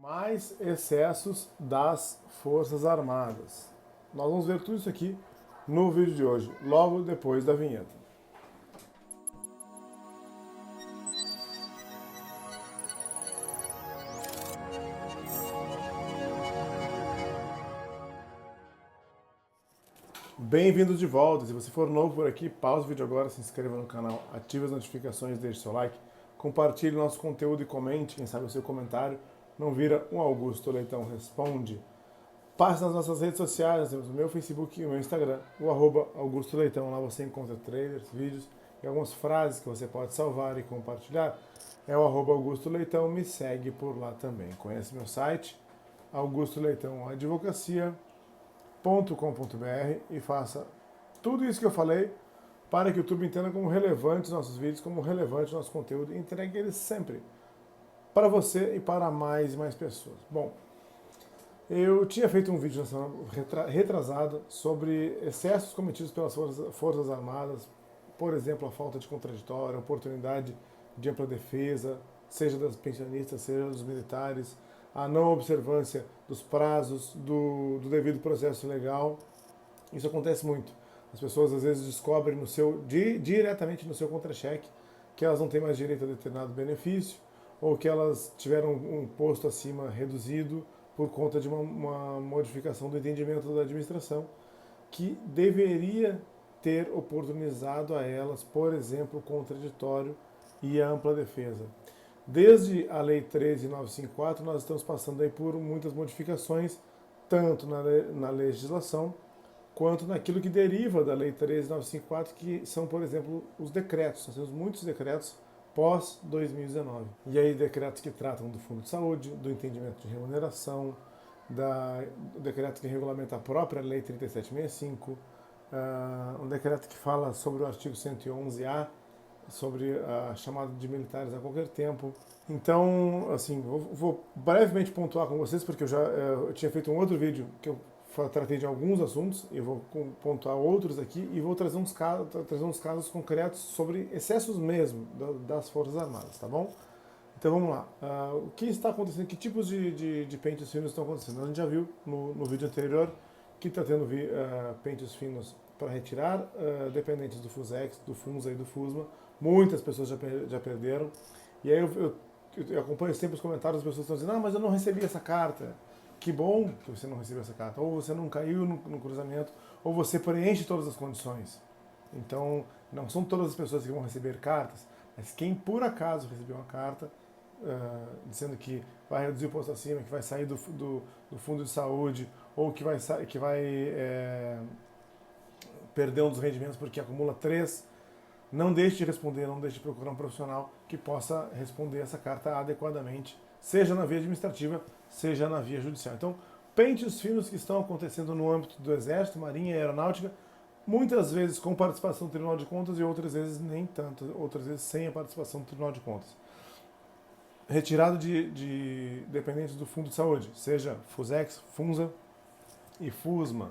Mais excessos das Forças Armadas. Nós vamos ver tudo isso aqui no vídeo de hoje, logo depois da vinheta. Bem-vindos de volta. Se você for novo por aqui, pause o vídeo agora, se inscreva no canal, ative as notificações, deixe seu like, compartilhe nosso conteúdo e comente, quem sabe o seu comentário não vira um Augusto Leitão Responde. Passe nas nossas redes sociais, temos o meu Facebook e o meu Instagram, o @Augusto Leitão. Lá você encontra trailers, vídeos e algumas frases que você pode salvar e compartilhar. É o @Augusto Leitão, me segue por lá também. Conhece meu site, augustoleitãoadvocacia.com.br, e faça tudo isso que eu falei para que o YouTube entenda como relevante os nossos vídeos, como relevante o nosso conteúdo e entregue eles sempre para você e para mais e mais pessoas. Bom, eu tinha feito um vídeo na semana retrasada sobre excessos cometidos pelas Forças Armadas, por exemplo, a falta de contraditório, a oportunidade de ampla defesa, seja das pensionistas, seja dos militares, a não observância dos prazos, do devido processo legal. Isso acontece muito. As pessoas às vezes descobrem diretamente no seu contra-cheque que elas não têm mais direito a determinado benefício, ou que elas tiveram um posto acima reduzido por conta de uma modificação do entendimento da administração, que deveria ter oportunizado a elas, por exemplo, o contraditório e a ampla defesa. Desde a Lei 13.954, nós estamos passando aí por muitas modificações, tanto na legislação, quanto naquilo que deriva da Lei 13.954, que são, por exemplo, os decretos. Nós temos muitos decretos pós-2019. E aí decretos que tratam do Fundo de Saúde, do entendimento de remuneração, do decreto que regulamenta a própria Lei 3765, um decreto que fala sobre o artigo 111A, sobre a chamada de militares a qualquer tempo. Então, assim, vou brevemente pontuar com vocês, porque eu tinha feito um outro vídeo que eu tratei de alguns assuntos, eu vou pontuar outros aqui e vou trazer uns casos concretos sobre excessos mesmo das Forças Armadas, tá bom? Então vamos lá. O que está acontecendo? Que tipos de pentes finos estão acontecendo? A gente já viu no vídeo anterior que está tendo pentes finos para retirar dependentes do FUSEX, do FUNSA e do FUSMA. Muitas pessoas já perderam. E aí eu acompanho sempre os comentários das pessoas que estão dizendo: mas eu não recebi essa carta. Que bom que você não recebeu essa carta. Ou você não caiu no cruzamento, ou você preenche todas as condições. Então, não são todas as pessoas que vão receber cartas, mas quem por acaso recebeu uma carta dizendo que vai reduzir o posto acima, que vai sair do fundo de saúde, ou que vai perder um dos rendimentos porque acumula 3, não deixe de responder, não deixe de procurar um profissional que possa responder essa carta adequadamente, seja na via administrativa, seja na via judicial. Então, pentes finos que estão acontecendo no âmbito do Exército, Marinha e Aeronáutica, muitas vezes com participação do Tribunal de Contas e outras vezes nem tanto, outras vezes sem a participação do Tribunal de Contas. Retirada de dependentes do Fundo de Saúde, seja FUSEX, FUNSA e FUSMA.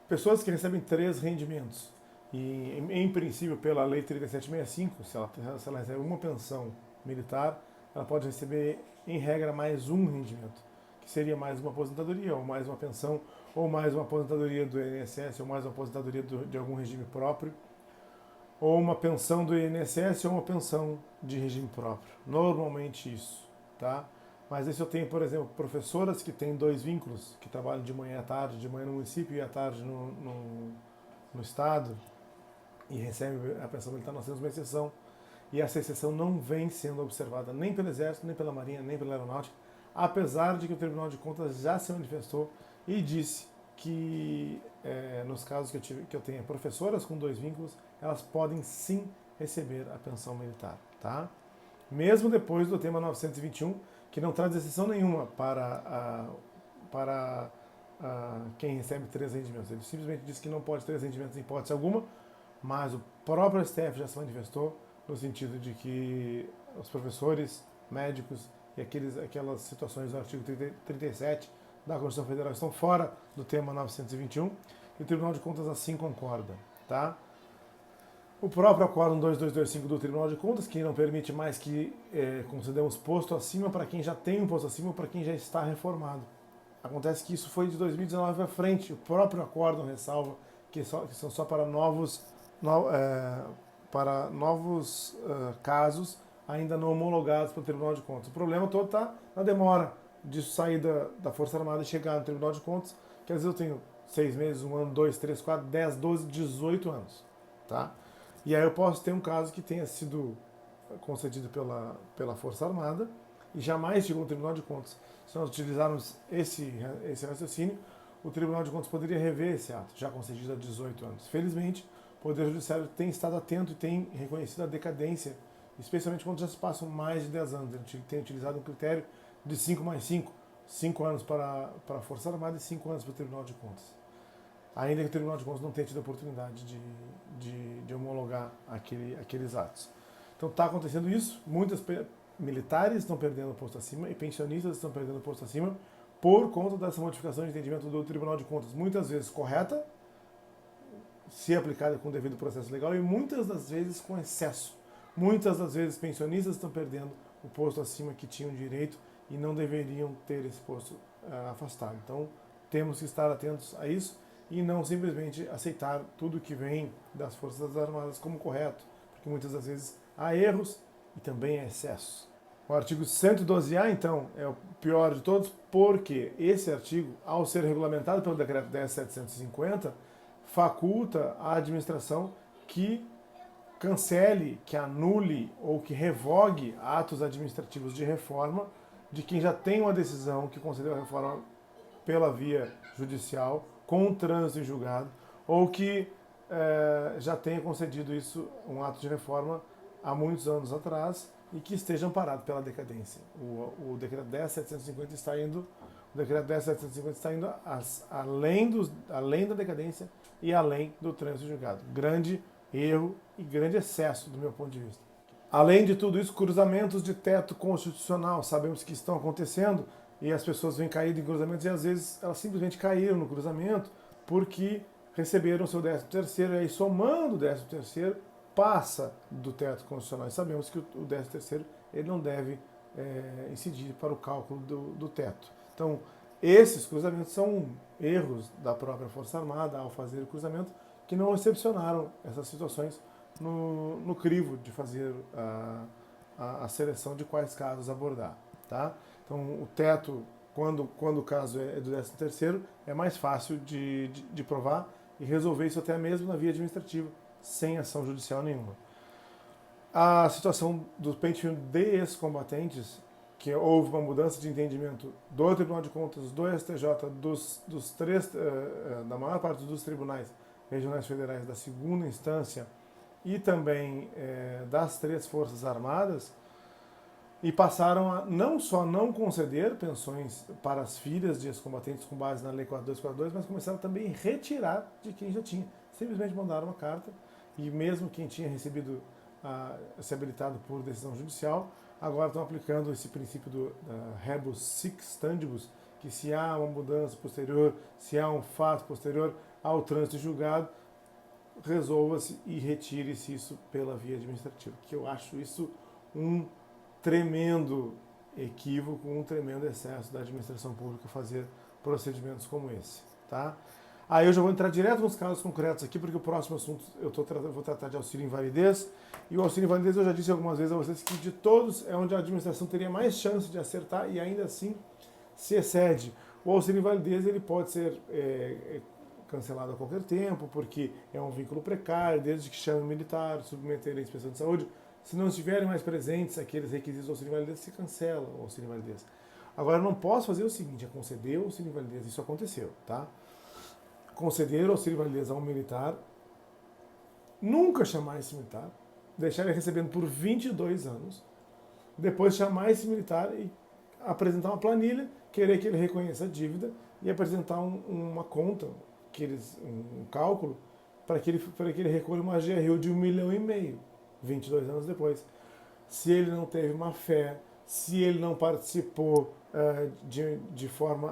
Pessoas que recebem 3 rendimentos. E, em princípio, pela Lei 3765, se ela recebe uma pensão militar, ela pode receber, em regra, mais um rendimento, que seria mais uma aposentadoria, ou mais uma pensão, ou mais uma aposentadoria do INSS, ou mais uma aposentadoria de algum regime próprio, ou uma pensão do INSS, ou uma pensão de regime próprio. Normalmente isso, tá? Mas se eu tenho, por exemplo, professoras que têm 2 vínculos, que trabalham de manhã à tarde, de manhã no município e à tarde no estado, e recebem a pensão militar, nós temos uma exceção. E essa exceção não vem sendo observada nem pelo Exército, nem pela Marinha, nem pela Aeronáutica, apesar de que o Tribunal de Contas já se manifestou e disse que nos casos que eu tenha professoras com 2 vínculos, elas podem sim receber a pensão militar, tá? Mesmo depois do tema 921, que não traz exceção nenhuma para quem recebe 3 rendimentos. Ele simplesmente diz que não pode 3 rendimentos em hipótese alguma, mas o próprio STF já se manifestou no sentido de que os professores, médicos e aquelas situações do artigo 37 da Constituição Federal estão fora do tema 921 e o Tribunal de Contas assim concorda, tá? O próprio Acórdão 2225 do Tribunal de Contas, que não permite mais que concedamos posto acima para quem já tem um posto acima ou para quem já está reformado. Acontece que isso foi de 2019 para frente. O próprio acórdão ressalva que são só para novos casos ainda não homologados pelo Tribunal de Contas. O problema todo está na demora disso sair da Força Armada e chegar no Tribunal de Contas, que às vezes eu tenho 6 meses, 1 ano, 2, 3, 4, 10, 12, 18 anos. Tá? E aí eu posso ter um caso que tenha sido concedido pela Força Armada e jamais chegou no Tribunal de Contas. Se nós utilizarmos esse raciocínio, o Tribunal de Contas poderia rever esse ato, já concedido há 18 anos. Felizmente, o Poder Judiciário tem estado atento e tem reconhecido a decadência, especialmente quando já se passam mais de 10 anos. Ele tem utilizado um critério de 5 mais 5, 5 anos para a Força Armada e 5 anos para o Tribunal de Contas. Ainda que o Tribunal de Contas não tenha tido a oportunidade de homologar aqueles atos. Então está acontecendo isso, muitas militares estão perdendo o posto acima e pensionistas estão perdendo o posto acima por conta dessa modificação de entendimento do Tribunal de Contas, muitas vezes correta, se aplicada com o devido processo legal, e muitas das vezes com excesso. Muitas das vezes pensionistas estão perdendo o posto acima que tinham direito e não deveriam ter esse posto afastado. Então temos que estar atentos a isso e não simplesmente aceitar tudo que vem das Forças Armadas como correto, porque muitas das vezes há erros e também há excessos. O artigo 112A, então, é o pior de todos, porque esse artigo, ao ser regulamentado pelo Decreto 10.750, faculta a administração que cancele, que anule ou que revogue atos administrativos de reforma de quem já tem uma decisão que concedeu a reforma pela via judicial, com trânsito em julgado, ou que já tenha concedido isso, um ato de reforma, há muitos anos atrás, e que esteja amparado pela decadência. O decreto 10.750 está indo, o decreto 10.750 está indo além da decadência e além do trânsito julgado. Grande erro e grande excesso do meu ponto de vista. Além de tudo isso, cruzamentos de teto constitucional, sabemos que estão acontecendo e as pessoas vêm caídas em cruzamentos e às vezes elas simplesmente caíram no cruzamento porque receberam o seu 13º e aí somando o 13º passa do teto constitucional. E sabemos que o 13º ele não deve incidir para o cálculo do teto. Então, esses cruzamentos são erros da própria Força Armada ao fazer o cruzamento que não recepcionaram essas situações no crivo de fazer a seleção de quais casos abordar. Tá? Então, o teto, quando o caso é do 13º, é mais fácil de provar e resolver isso até mesmo na via administrativa, sem ação judicial nenhuma. A situação do pente fino de ex-combatentes, que houve uma mudança de entendimento do Tribunal de Contas, do STJ, da maior parte dos tribunais regionais federais da segunda instância e também das 3 Forças Armadas, e passaram a não só não conceder pensões para as filhas de ex-combatentes com base na Lei 4242, mas começaram também a retirar de quem já tinha. Simplesmente mandaram uma carta e mesmo quem tinha recebido, se habilitado por decisão judicial, agora estão aplicando esse princípio do rebus sic stantibus, que se há uma mudança posterior, se há um fato posterior ao trânsito julgado, resolva-se e retire-se isso pela via administrativa, que eu acho isso um tremendo equívoco, um tremendo excesso da administração pública fazer procedimentos como esse. Tá? Aí eu já vou entrar direto nos casos concretos aqui, porque o próximo assunto eu vou tratar de auxílio invalidez. E o auxílio invalidez eu já disse algumas vezes a vocês que de todos é onde a administração teria mais chance de acertar e ainda assim se excede. O auxílio invalidez ele pode ser cancelado a qualquer tempo, porque é um vínculo precário, desde que chame o militar, submeter a inspeção de saúde. Se não estiverem mais presentes aqueles requisitos do auxílio invalidez, se cancela o auxílio invalidez. Agora, eu não posso fazer o seguinte, é conceder o auxílio invalidez, isso aconteceu, tá? Conceder o auxílio invalidez a um militar, nunca chamar esse militar, deixar ele recebendo por 22 anos, depois chamar esse militar e apresentar uma planilha, querer que ele reconheça a dívida e apresentar uma conta, um cálculo, para que ele recolha uma GRU de 1,5 milhão, 22 anos depois. Se ele não teve má fé, se ele não participou de forma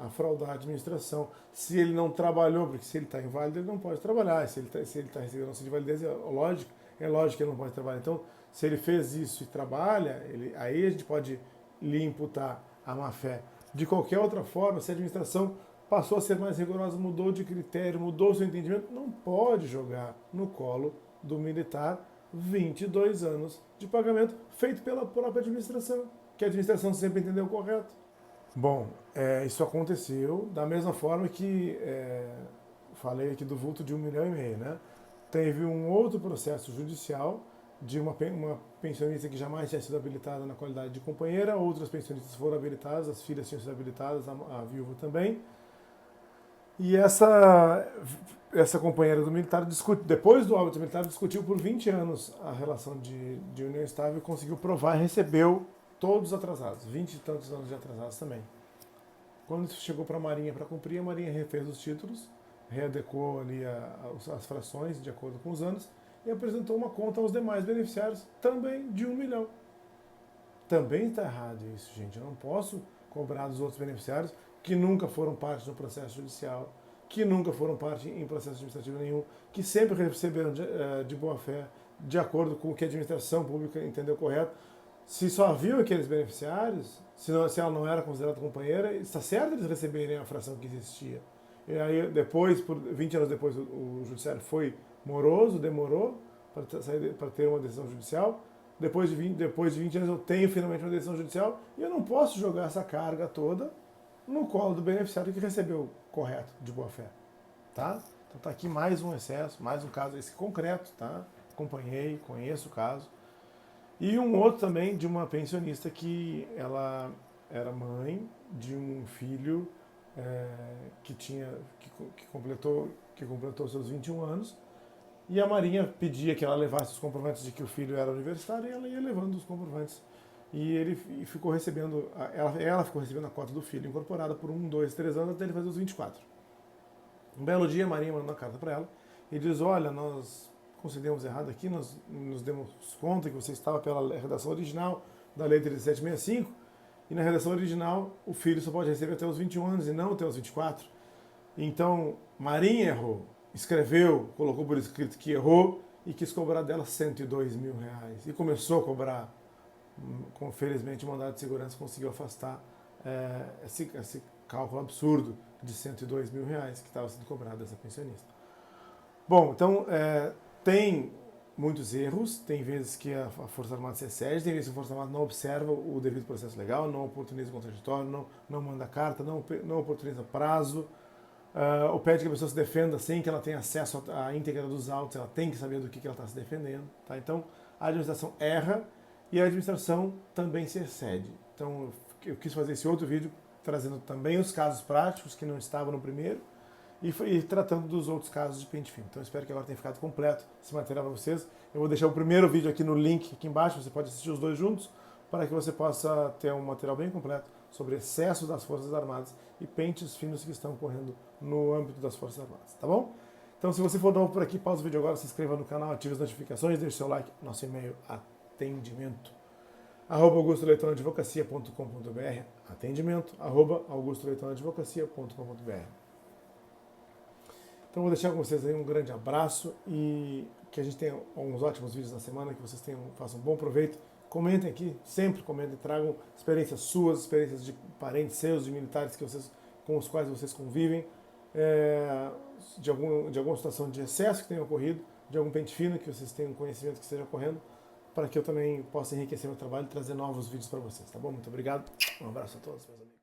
a fraudar a administração, se ele não trabalhou, porque se ele está inválido, ele não pode trabalhar. Se ele está recebendo auxílio de validez, é lógico que ele não pode trabalhar. Então, se ele fez isso e trabalha, aí a gente pode lhe imputar a má-fé. De qualquer outra forma, se a administração passou a ser mais rigorosa, mudou de critério, mudou o seu entendimento, não pode jogar no colo do militar 22 anos de pagamento feito pela própria administração, que a administração sempre entendeu correto. Bom, isso aconteceu da mesma forma que falei aqui do vulto de 1,5 milhão, né? Teve um outro processo judicial de uma pensionista que jamais tinha sido habilitada na qualidade de companheira, outras pensionistas foram habilitadas, as filhas tinham sido habilitadas, a viúva também. E essa companheira do militar, depois do óbito militar, discutiu por 20 anos a relação de união estável e conseguiu provar e recebeu todos atrasados, 20 e tantos anos de atrasados também. Quando chegou para a Marinha para cumprir, a Marinha refez os títulos, readequou ali as frações de acordo com os anos e apresentou uma conta aos demais beneficiários, também de 1 milhão. Também está errado isso, gente. Eu não posso cobrar dos outros beneficiários que nunca foram parte do processo judicial, que nunca foram parte em processo administrativo nenhum, que sempre receberam de boa fé, de acordo com o que a administração pública entendeu correto. Se só haviam aqueles beneficiários, se ela não era considerada companheira, está certo eles receberem a fração que existia. E aí depois, 20 anos depois, o judiciário foi moroso, demorou para ter uma decisão judicial. Depois de 20 anos eu tenho finalmente uma decisão judicial e eu não posso jogar essa carga toda no colo do beneficiário que recebeu correto, de boa fé. Tá? Então tá aqui mais um excesso, mais um caso, esse concreto, tá? Acompanhei, conheço o caso. E um outro também de uma pensionista que ela era mãe de um filho que completou seus 21 anos, e a Marinha pedia que ela levasse os comprovantes de que o filho era universitário, e ela ia levando os comprovantes. E ele ficou recebendo, ela ficou recebendo a cota do filho incorporada por 1, 2, 3 anos até ele fazer os 24. Um belo dia a Marinha mandou uma carta para ela e diz: olha, nós concedemos errado aqui, nós nos demos conta que você estava pela redação original da Lei 3765, e na redação original o filho só pode receber até os 21 anos e não até os 24. Então, Marinha errou, escreveu, colocou por escrito que errou e quis cobrar dela 102 mil reais. E começou a cobrar. Felizmente o mandado de segurança conseguiu afastar esse cálculo absurdo de 102 mil reais que estava sendo cobrado dessa pensionista. Bom, então tem muitos erros, tem vezes que a Força Armada se excede, tem vezes que a Força Armada não observa o devido processo legal, não oportuniza o contraditório, não manda carta, não oportuniza prazo, ou pede que a pessoa se defenda sem que ela tenha acesso à íntegra dos autos, ela tem que saber do que ela está se defendendo. Tá? Então, a administração erra e a administração também se excede. Então, eu quis fazer esse outro vídeo trazendo também os casos práticos que não estavam no primeiro e tratando dos outros casos de pente fino. Então, espero que agora tenha ficado completo esse material para vocês. Eu vou deixar o primeiro vídeo aqui no link aqui embaixo, você pode assistir os dois juntos, para que você possa ter um material bem completo sobre excesso das Forças Armadas e pentes finos que estão ocorrendo no âmbito das Forças Armadas, tá bom? Então, se você for novo por aqui, pausa o vídeo agora, se inscreva no canal, ative as notificações, deixe seu like, nosso e-mail atendimento@augustoleitonaadvocacia.com.br, atendimento@augustoleitonaadvocacia.com.br. Então vou deixar com vocês aí um grande abraço e que a gente tenha uns ótimos vídeos na semana, que vocês façam um bom proveito. Comentem aqui, sempre comentem, tragam experiências suas, experiências de parentes seus, de militares com os quais vocês convivem, de alguma situação de excesso que tenha ocorrido, de algum pente fino que vocês tenham conhecimento que esteja ocorrendo, para que eu também possa enriquecer meu trabalho e trazer novos vídeos para vocês, tá bom? Muito obrigado, um abraço a todos, meus amigos.